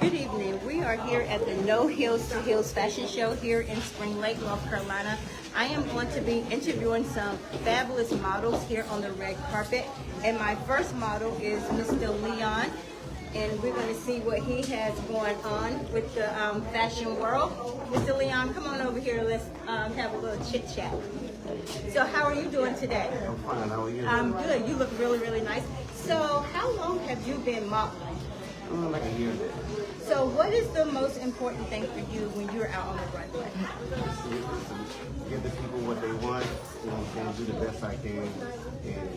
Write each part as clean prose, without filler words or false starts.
Good evening. We are here at the No Heels to Heels fashion show here in Spring Lake, North Carolina. I am going to be interviewing some fabulous models here on the red carpet. And my first model is Mr. Leon. And we're going to see what he has going on with the fashion world. Mr. Leon, come on over here. Let's have a little chit chat. So how are you doing today? I'm fine. How are you? I'm good. You look really, really nice. So how long have you been modeling? Like a year. So what is the most important thing for you when you're out on the runway? Give the people what they want, you know what I'm saying, do the best I can, and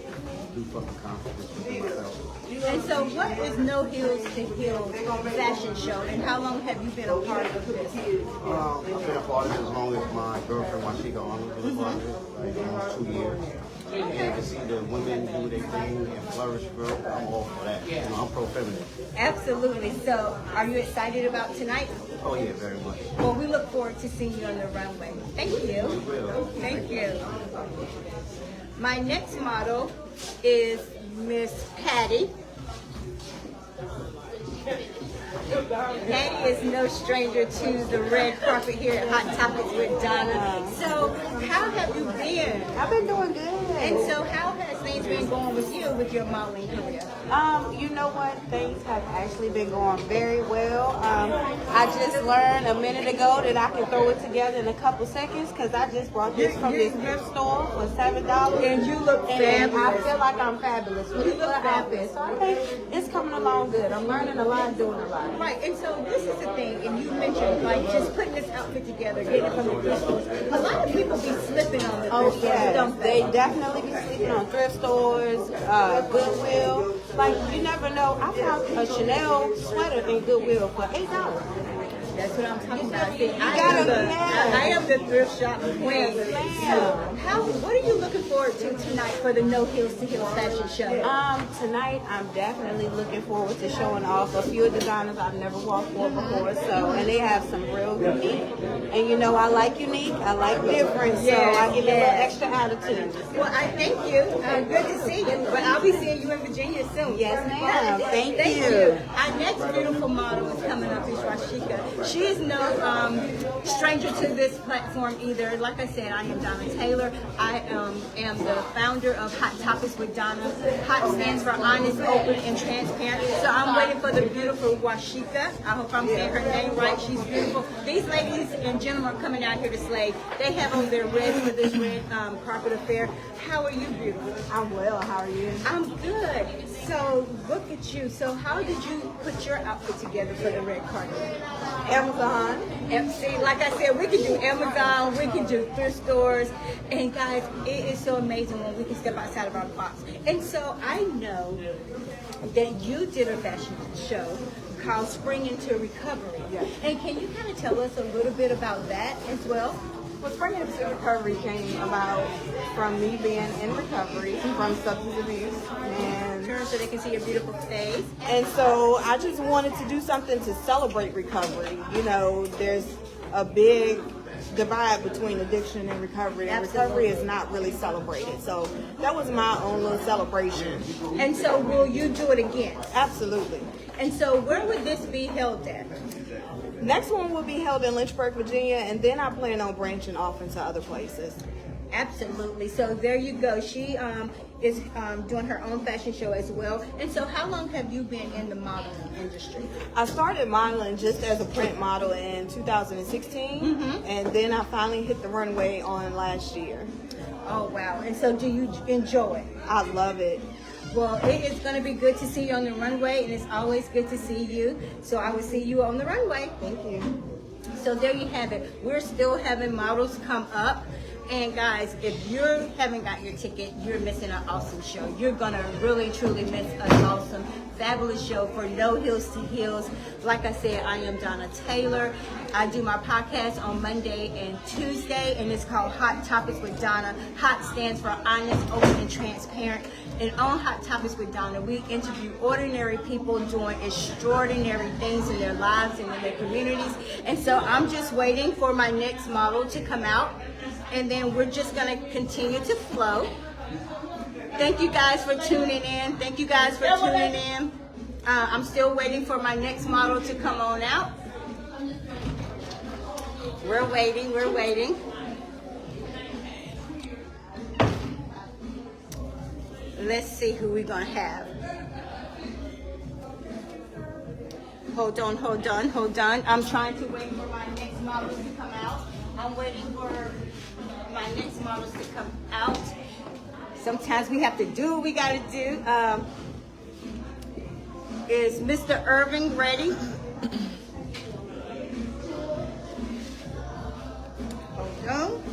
do fucking confidence with myself. And so what is No Heels to Heels fashion show, and how long have you been a part of this? I've been a part of it as long as my girlfriend, Washika, has been a part of it, like almost 2 years. And to see the women do their thing and flourish, bro, I'm all for that. You know, I'm pro-feminine. Absolutely. So are you excited about tonight? Oh yeah, very much. Well, we look forward to seeing you on the runway. Thank you. Thank you. My next model is Miss Patty. Patty is no stranger to the red carpet here at Hot Topics with Donna. So how have you been? I've been doing good. And so how has things been going with you with your modeling career? You know what? Things have actually been going very well. I just learned a minute ago that I can throw it together in a couple seconds because I just brought this from this thrift store for $7. And you look And fabulous. I feel like I'm fabulous with this little outfit. So I think it's coming along good. I'm learning a lot, doing a lot. Right, and so this is the thing, and you mentioned like just putting this outfit together, getting it from the thrift stores. A lot of people be slipping on the thrift stores, don't They definitely be sleeping on thrift stores, Goodwill. Like, you never know. I found a Chanel sweater in Goodwill for $8. That's what I'm talking about. See, I am the thrift shop queen. So, what are you looking forward to tonight for the No Heels to Heels fashion show? Tonight, I'm definitely looking forward to showing off a few designers I've never walked for before. So, and they have some real unique. And you know, I like unique. I like different. So I give it a little extra attitude. Well, I thank you. Good to see you. But I'll be seeing you in Virginia soon. Yes, ma'am. Thank you. Our next beautiful model is coming up is Washika. She is no stranger to this platform either. Like I said, I am Donna Taylor. I am the founder of Hot Topics with Donna. Hot stands for honest, open, and transparent. So I'm waiting for the beautiful Washika. I hope I'm saying her name right. She's beautiful. These ladies and gentlemen are coming out here to slay. They have on their red for this red carpet affair. How are you, beautiful? I'm well. How are you? I'm good. So look at you. So how did you put your outfit together for the red carpet? Amazon. And see, like I said, we can do Amazon, we can do thrift stores, and guys, it is so amazing when we can step outside of our box. And so I know that you did a fashion show called Spring into Recovery. Yes. And can you kind of tell us a little bit about that as well? Well, Spring into Recovery came about from me being in recovery from substance abuse. And Turn so they can see your beautiful face. And so I just wanted to do something to celebrate recovery. You know, there's a big divide between addiction and recovery, and recovery is not really celebrated. So that was my own little celebration. And so will you do it again? Absolutely. And so where would this be held at? Next one will be held in Lynchburg, Virginia, and then I plan on branching off into other places. Absolutely. So there you go. She is doing her own fashion show as well. And so how long have you been in the modeling industry? I started modeling just as a print model in 2016, and then I finally hit the runway on last year. Oh, wow. And so do you enjoy it? I love it. Well, it is going to be good to see you on the runway, and it's always good to see you. So I will see you on the runway. Thank you. So there you have it. We're still having models come up. And guys, if you haven't got your ticket, you're missing an awesome show. You're gonna really, truly miss an awesome, fabulous show for No Heels to Heels. Like I said, I am Donna Taylor. I do my podcast on Monday and Tuesday, and it's called Hot Topics with Donna. Hot stands for honest, open, and transparent. And on Hot Topics with Donna, we interview ordinary people doing extraordinary things in their lives and in their communities. And so I'm just waiting for my next model to come out. And then we're just going to continue to flow. Thank you guys for tuning in. Thank you guys for tuning in. I'm still waiting for my next model to come on out. We're waiting, we're waiting. Let's see who we're gonna have. Hold on, hold on, hold on. I'm trying to wait for my next models to come out. I'm waiting for my next models to come out. Sometimes we have to do what we gotta do. Is Mr. Irving ready? Hold on.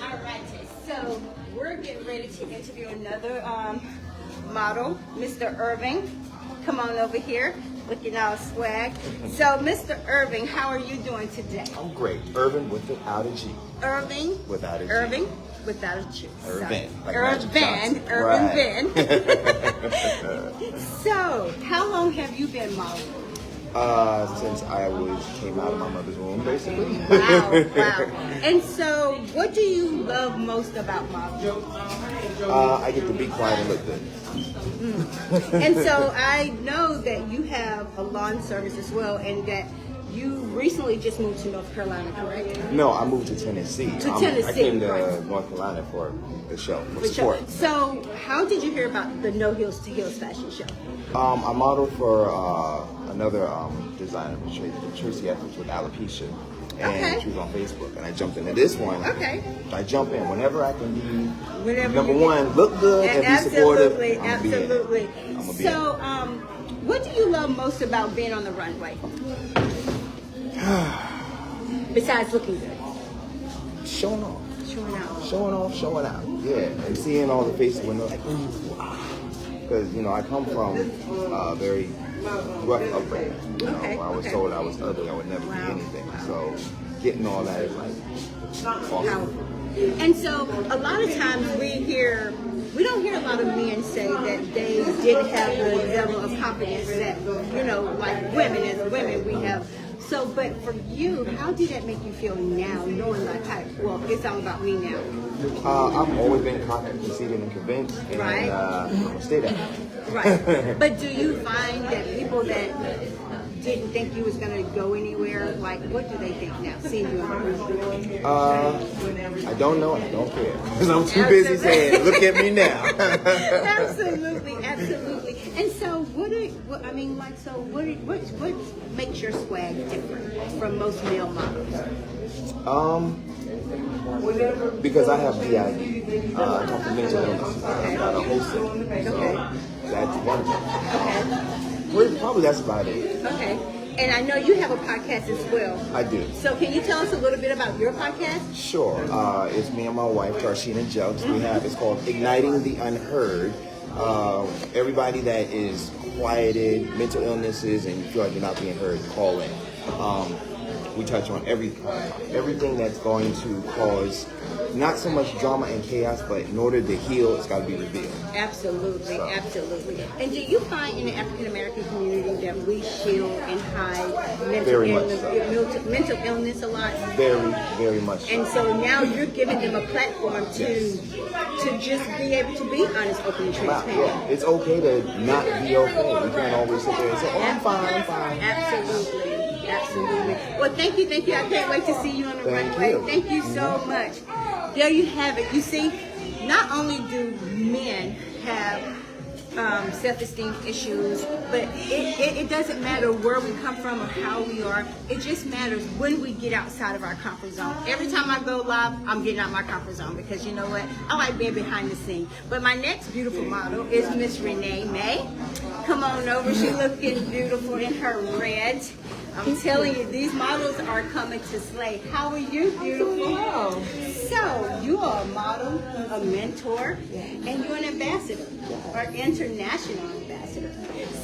All right, so we're getting ready to interview another model, Mr. Irving. Come on over here, looking all swag. So, Mr. Irving, how are you doing today? I'm great. Irvin without a G. Irving. Without a G. Irving without a G. Irvin. Like Irvin. Irvin. So, how long have you been modeling? Since I came out of my mother's womb, basically. Wow, wow. And so, what do you love most about modeling? I get to be quiet and look good. And so, I know that you have a lawn service as well, and that you recently just moved to North Carolina, correct? No, I moved to Tennessee. Tennessee, I came to right. North Carolina for the show, for For sport. sure. So, how did you hear about the No Heels to Heels fashion show? I modeled for another designer, Tracy Evans, with alopecia. And Okay. she was on Facebook, and I jumped into this one. Okay. I jump in whenever I can be. Whenever number you one, look good and be supportive. Absolutely, I'm gonna be in it. absolutely. I'm gonna be So, what do you love most about being on the runway? Besides looking good, Showing off. showing out. Showing off, showing out. Yeah, and seeing all the faces when they're like, ooh, wow. Because, you know, I come from a very rough upbringing. You know, Okay, where I was okay. told I was ugly, I would never Wow. be anything. So getting all that is like awesome. Powerful. And so, a lot of times we don't hear a lot of men say that they didn't have the level of confidence that, you know, like women, as women, we have. So, but for you, how did that make you feel now, knowing like, well, it's all about me now? I've always been confident, conceited, and convinced. And Right. I'm going to stay that way. Right. But do you find that people that didn't think you was going to go anywhere, like, what do they think now, seeing you on the road? I don't know and I don't care. Because I'm too busy saying, look at me now. Absolutely, absolutely. And so, what makes your swag different from most male models? Because I have PID, mental illness. I got a wholesale. So that's one thing. Well, probably that's about it. Okay. And I know you have a podcast as well. I do. So can you tell us a little bit about your podcast? Sure. It's me and my wife, Tarshina Jokes. It's called Igniting the Unheard. Everybody that is quieted, mental illnesses, and you feel like you're not being heard, call in. We touch on everything that's going to cause not so much drama and chaos, but in order to heal, it's got to be revealed. Absolutely, So. absolutely. And do you find in the African American community that we shield and hide Very much so. mental illness a lot? Very, very much so. And so now you're giving them a platform to just be able to be honest, open, and transparent. Yeah, it's okay to not be okay. We can't always sit there and say, oh, I'm fine, I'm fine. Absolutely. Absolutely. Well, thank you. I can't wait to see you on the Thank runway. you. Thank you so much. There you have it. You see, not only do men have self-esteem issues, but it doesn't matter where we come from or how we are. It just matters when we get outside of our comfort zone. Every time I go live, I'm getting out my comfort zone because you know what? I like being behind the scene. But my next beautiful model is Miss Renee May. Come on over. She's looking beautiful in her red. I'm telling you, these models are coming to slay. How are you, beautiful? So, you are a model, a mentor, and you're an ambassador, or international ambassador.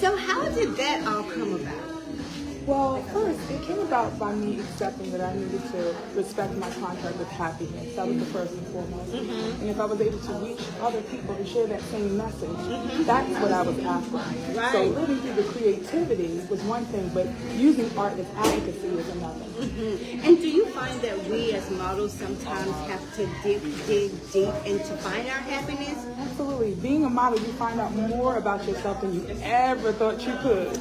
So, how did that all come about? Well, first, it came about by me accepting that I needed to respect my contract with happiness. That was the first and foremost. And if I was able to reach other people to share that same message, that's what I was after. Right. So living through the creativity was one thing, but using art as advocacy is another. And do you find that we as models sometimes have to dig deep into find our happiness? Absolutely. Being a model, you find out more about yourself than you ever thought you could.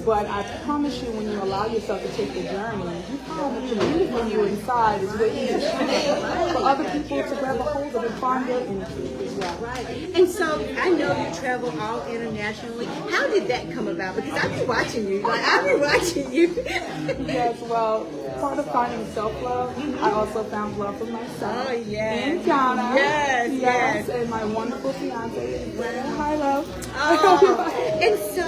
But I promise you, when you allow yourself to take the journey, you find that the beautiful you inside is waiting to share for other people to grab a hold of and find their energy as well. Right. And so I know you travel all internationally. How did that come about? Because I've been watching you. I've been watching you. Yes, well, part of finding self-love, I also found love for myself. Oh, yes. And Jana. Yes. And my wonderful fiance. Hi, love. Oh, and so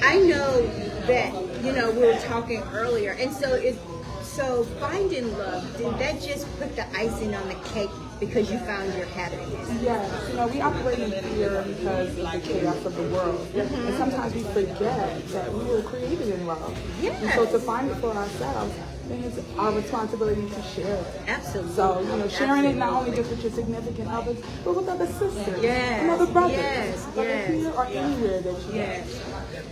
I know that, you know, we were talking earlier, and so finding love, did that just put the icing on the cake because you found your happiness? Yes, you know, we operate in fear because of the chaos of the world. And sometimes we forget that we were created in love. Yes. And so to find it for ourselves, then it's our responsibility to share it. Absolutely. So, you know, sharing it not only just with your significant others, but with other sisters, and other brothers, whether here or anywhere that you Yes.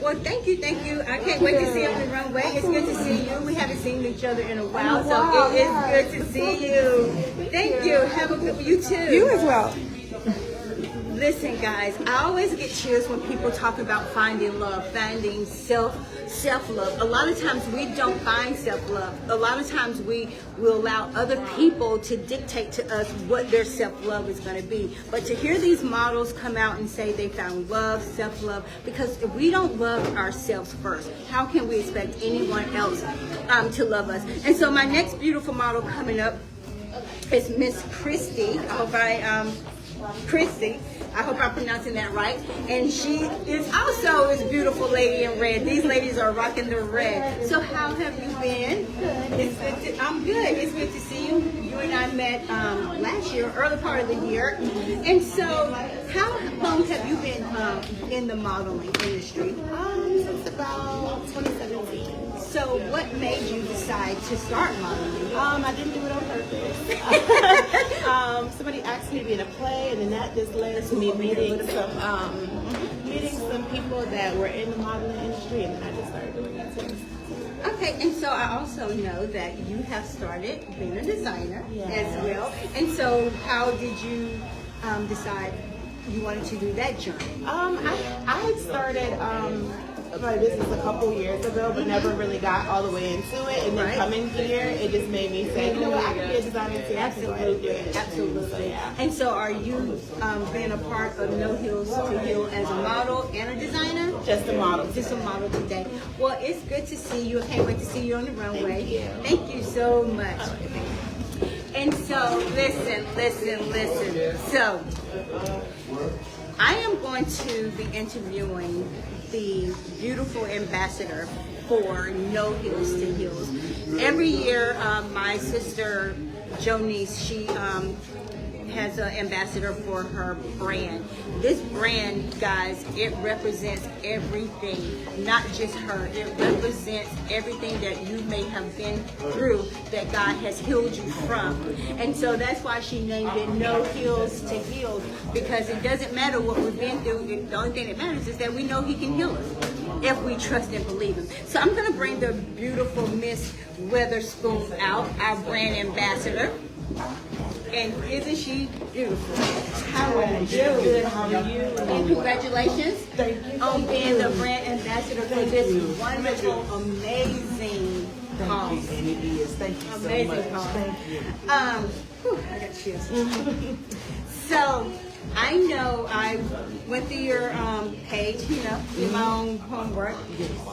Well, thank you. I can't wait to see you on the runway. It's good to see you. We haven't seen each other in a while, so it is good to see you. Thank you. Have a good one. You too. You as well. Listen, guys, I always get chills when people talk about finding love, finding self-love. A lot of times we don't find self-love. A lot of times we will allow other people to dictate to us what their self-love is going to be. But to hear these models come out and say they found love, self-love, because if we don't love ourselves first, how can we expect anyone else to love us? And so my next beautiful model coming up is Miss Christy. I hope I'm pronouncing that right. And she is also this beautiful lady in red. These ladies are rocking the red. So how have you been? I'm good. It's good to see you. You and I met last year, early part of the year. And so how long have you been in the modeling industry? Since about 2017. So what made you decide to start modeling? I didn't do it on purpose. Somebody asked me to be in a play, and then that just led to me meeting some people that were in the modeling industry, and then I just started doing it too. Okay, and so I also know that you have started being a designer as well. And so how did you decide you wanted to do that journey? I had started my business a couple years ago, but never really got all the way into it. And then coming here, it just made me say, you know what, I can be a designer too. Absolutely. And so are you being a part of No Heels to Heal as a model and a designer? Just a model. Just a model today. Well, it's good to see you. I can't wait to see you on the runway. Thank you so much. And so, listen. So, I am going to be interviewing the beautiful ambassador for No Heels to Heels. Every year, my sister Jonice, she has an ambassador for her brand. This brand, guys, it represents everything, not just her. It represents everything that you may have been through that God has healed you from. And so that's why she named it No Heels to Heels, because it doesn't matter what we've been through. The only thing that matters is that we know He can heal us if we trust and believe Him. So I'm going to bring the beautiful Miss Weatherspoon out, our brand ambassador. And isn't she beautiful? How are you? Good. How are you? And congratulations on being the brand ambassador for this wonderful, amazing cause. And it is. Thank you so Amazing much. cause. Thank you. I got chills. So I know I went through your page, you know, did my own homework,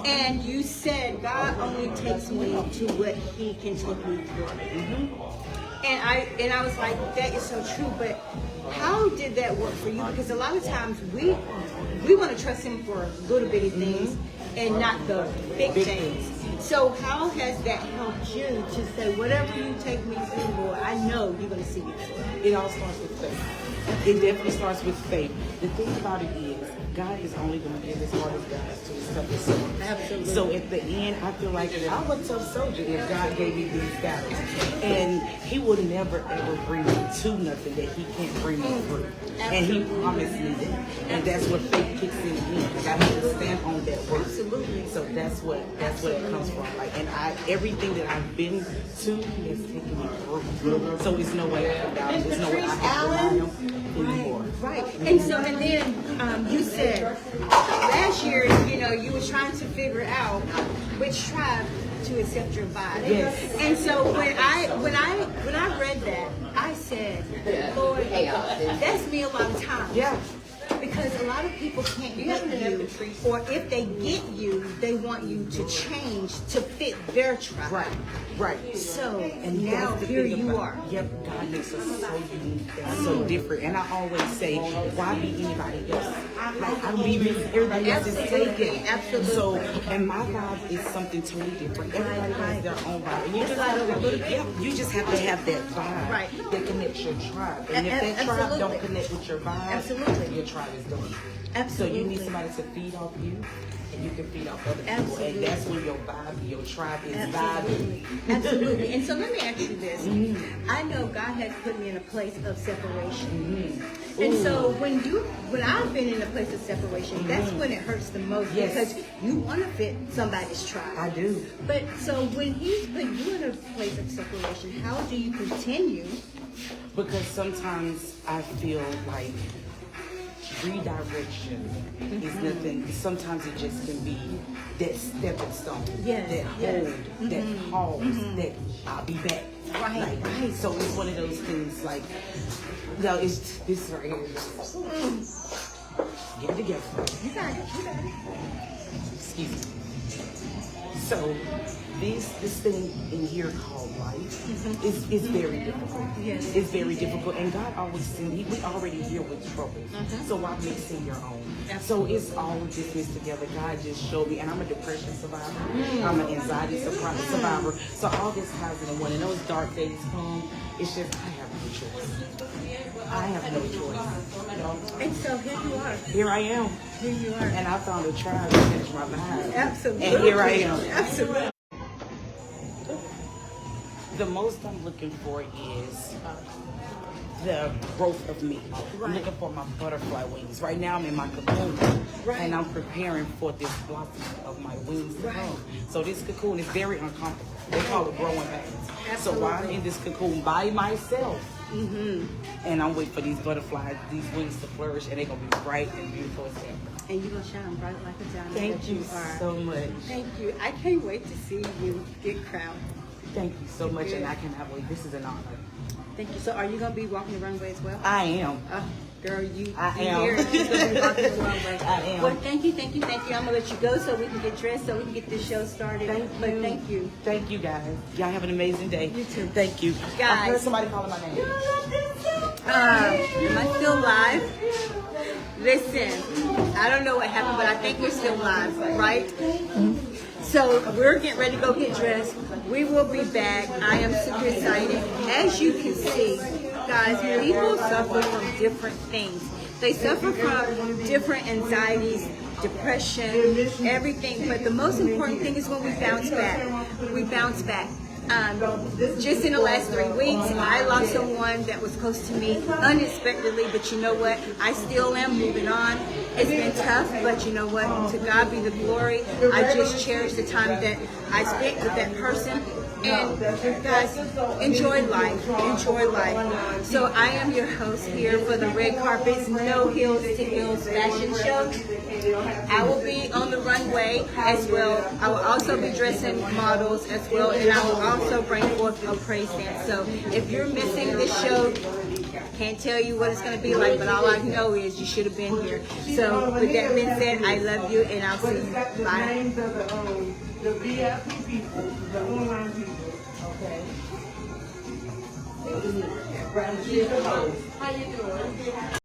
and you said God only takes me to what He can take me through. And I was like, that is so true, but how did that work for you? Because a lot of times we want to trust Him for little bitty things and not the big things. So how has that helped you to say, whatever you take me through, Lord, I know you're going to see me through? It all starts with faith. It definitely starts with faith. The thing about it is, God is only going to give his heart as God to his toughest soldiers. Absolutely. So at the end, I feel like I'm a tough soldier if God gave me these battles. And he will never ever bring me to nothing that he can't bring me through. And he promised me that. And that's what faith kicks in me, because I have to stand on that word. Absolutely. So that's what it comes from. Like, and everything that I've been to, he has taken me through. So it's no way I can doubt him. There's no way I can deny him anymore. Right. And so, and then you said last year, you know, you were trying to figure out which tribe to accept your vibe. Yes. And so when I read that, I said, Lord, that's me a lot of times. Yeah. Because a lot of people can't get you, or if they get you, they want you to change to fit their tribe. Right. So, And now that's the here thing you about- are. Yep, God makes us so unique and so different. And I always say, why be anybody else? Like, I don't be everybody else is taken. Absolutely. So, and my vibe is something totally different. Everybody has their own vibe. And you just have to have that vibe Right. that connects your tribe. And if that tribe Absolutely. don't connect with your vibe, Absolutely. your tribe is done. Absolutely. So you need somebody to feed off you, and you can feed off other people. Absolutely. And that's when your vibe, your tribe is Absolutely. vibing. Absolutely. And so let me ask you this. I know God has put me in a place of separation. And so when I've been in a place of separation, that's when it hurts the most, Yes. because you want to fit somebody's tribe. I do. But so when he's put you in a place of separation, how do you continue? Because sometimes I feel like redirection is nothing. Sometimes it just can be that stepping stone, Yes, that yes. hold, that pause, that I'll be back. Right, right. So it's one of those things like, no, it's this right here. Get it together. You got it. You got it. Excuse me. So this thing in here called life is very difficult. Yes. It's very difficult, and God always send. We already deal with troubles, so why mixing your own? So it's all just mixed together. God just showed me, and I'm a depression survivor. I'm an anxiety survivor. So all this has in one, and those dark days come. It's just I have no choice. I have no choice. And so here you are. Here I am, Here you are. and I found a tribe to finish my vibe. Absolutely. And here I am. Absolutely. The most I'm looking for is the growth of me. I'm looking for my butterfly wings. Right now I'm in my cocoon, and I'm preparing for this blossom of my wings to come. So this cocoon is very uncomfortable. They call it growing pains. So while I'm in this cocoon by myself, and I'm waiting for these butterflies, these wings to flourish, and they're gonna be bright and beautiful as ever. And you're going to shine bright like a diamond. Thank that you are. so much. Thank you. I can't wait to see you get crowned. Thank you so much, and I cannot wait. This is an honor. Thank you. So are you going to be walking the runway as well? I am. Girl, you I you am. here. She's going to be walking the runway. I am. Well, thank you. I'm going to let you go so we can get dressed, so we can get this show started. But thank you. Thank you, guys. Y'all have an amazing day. You too. Thank you. Guys. I heard somebody calling my name. Am I still live? Listen, I don't know what happened, but I think we're still live, right? So we're getting ready to go get dressed. We will be back. I am super excited. As you can see, guys, people suffer from different things. They suffer from different anxieties, depression, everything. But the most important thing is when we bounce back. We bounce back. Just in the last 3 weeks, I lost someone that was close to me unexpectedly, but you know what? I still am moving on. It's been tough, but you know what? To God be the glory. I just cherish the time that I spent with that person. And guys, enjoy life. Enjoy life. So I am your host here for the Red Carpet's No Heels to Heels fashion show. I will be on the runway as well. I will also be dressing models as well, and I will also bring forth a praise dance. So if you're missing this show, can't tell you what it's going to be like, but all I know is you should have been here. So with that being said, I love you, and I'll see you. Bye. The VIP people, the online people, okay? How you doing?